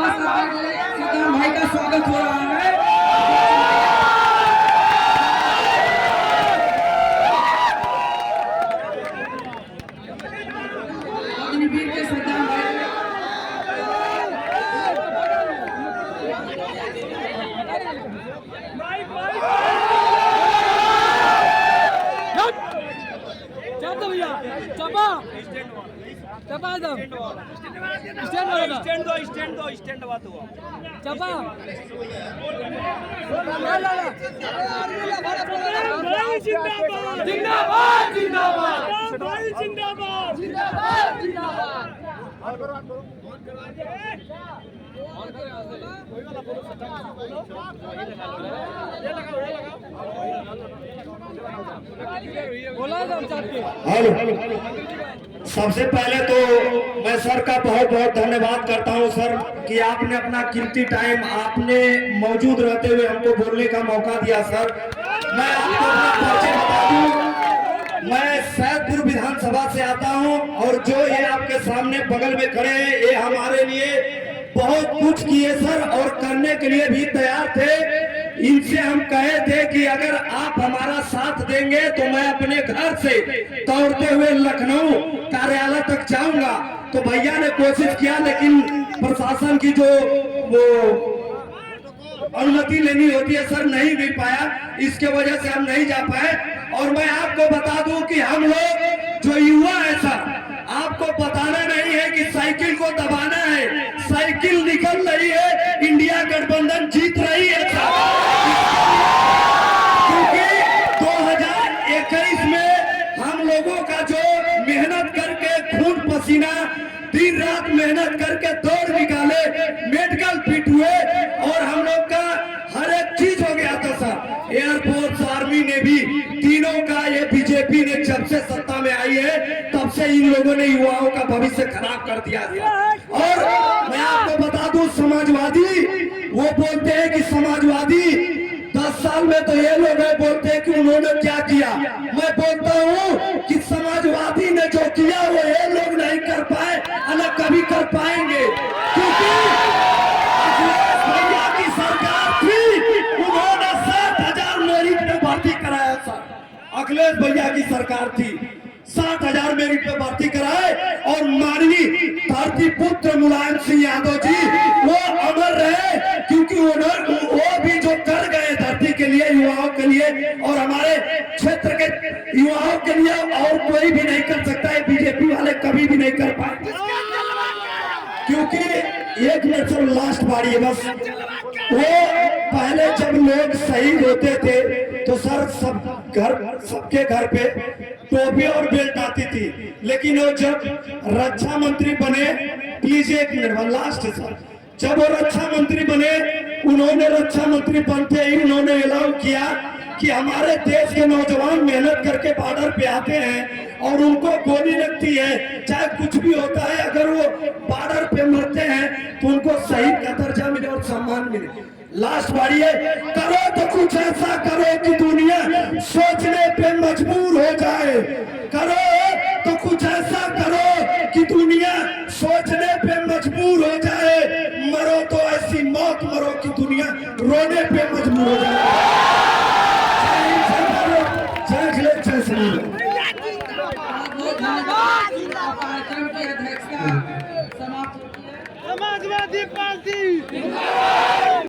सभा सद्दाम भाई का स्वागत हो रहा है। अग्निवीर के सद्दाम भाई स्टैंड बात हुआ चपा जिंदाबाद जिंदाबाद हेलो, सबसे पहले तो मैं सर का बहुत बहुत धन्यवाद करता हूं सर कि आपने अपना कीमती टाइम आपने मौजूद रहते हुए हमको बोलने का मौका दिया सर। मैं आपको अपना परिचय बता दूं, मैं सैदपुर विधानसभा से आता हूं और जो ये आपके सामने बगल में खड़े हैं ये हमारे लिए बहुत कुछ किए सर और करने के लिए भी तैयार थे। इनसे हम कहे थे कि अगर आप हमारा साथ देंगे तो मैं अपने घर से दौड़ते हुए लखनऊ कार्यालय तक जाऊंगा। तो भैया ने कोशिश किया लेकिन प्रशासन की जो वो अनुमति लेनी होती है सर नहीं मिल पाया, इसके वजह से हम नहीं जा पाए। और मैं आपको बता दूं कि हम लोग जो युवा है सर, आपको बताना नहीं है कि साइकिल को दबाना है, साइकिल निकल रही है, इंडिया गठबंधन जीत रही है सर। क्योंकि 2021 में हम लोगों का जो मेहनत करके खून पसीना दिन रात मेहनत करके दौड़ निकाले, मेडिकल फिट हुए और हम लोग का हर एक चीज हो गया था सर। एयरफोर्स आर्मी ने भी तीनों का, ये बीजेपी ने जब से सत्ता में आई है तब से इन लोगों ने युवाओं का भविष्य खराब कर दिया। और मैं आपको बता दूं, समाजवादी वो बोलते हैं कि समाजवादी 10 साल में तो ये लोग बोलते हैं कि उन्होंने क्या किया। मैं बोलता हूं कि समाजवादी ने जो किया वो ये लोग नहीं कर पाए, अलग कभी कर पाएंगे। क्योंकि अखिलेश भैया की सरकार थी, उन्होंने 60,000 मेरिट में भर्ती कराया सर। अखिलेश भैया की सरकार थी, 60,000 मेरिट में भर्ती कराए और माननीय धरती पुत्र मुलायम सिंह यादव जी वो अमर रहे, क्योंकि उन्होंने वो भी जो कर गए धरती के लिए, युवाओं के लिए और हमारे क्षेत्र के युवाओं के लिए और कोई भी नहीं कर सकता है, बीजेपी वाले कभी भी नहीं कर पाए। क्योंकि एक मिनट सर, लास्ट बारी है बस। वो पहले जब लोग शहीद होते थे तो सर सबके घर पे टोपी और बेल्ट आती थी, लेकिन वो जब रक्षा मंत्री बने, प्लीज एक मिनट लास्ट सर, जब वो रक्षा मंत्री बने, उन्होंने रक्षा मंत्री बनते ही उन्होंने ऐलान किया कि हमारे देश के नौजवान मेहनत करके बॉर्डर पे आते हैं और उनको गोली लगती है, चाहे कुछ भी होता है, अगर वो बॉर्डर पे मरते हैं तो उनको शहीद का दर्जा मिले और सम्मान मिले। लास्ट बारी है, करो तो कुछ ऐसा करो कि दुनिया सोचने पे मजबूर हो जाए। करो तो कुछ ऐसा करो कि दुनिया सोचने पे मजबूर हो जाए। मरो तो ऐसी मौत मरो कि दुनिया रोने पे मजबूर हो जाए। कार्यक्रम की अध्यक्षता समाप्त होती है। समाजवादी पार्टी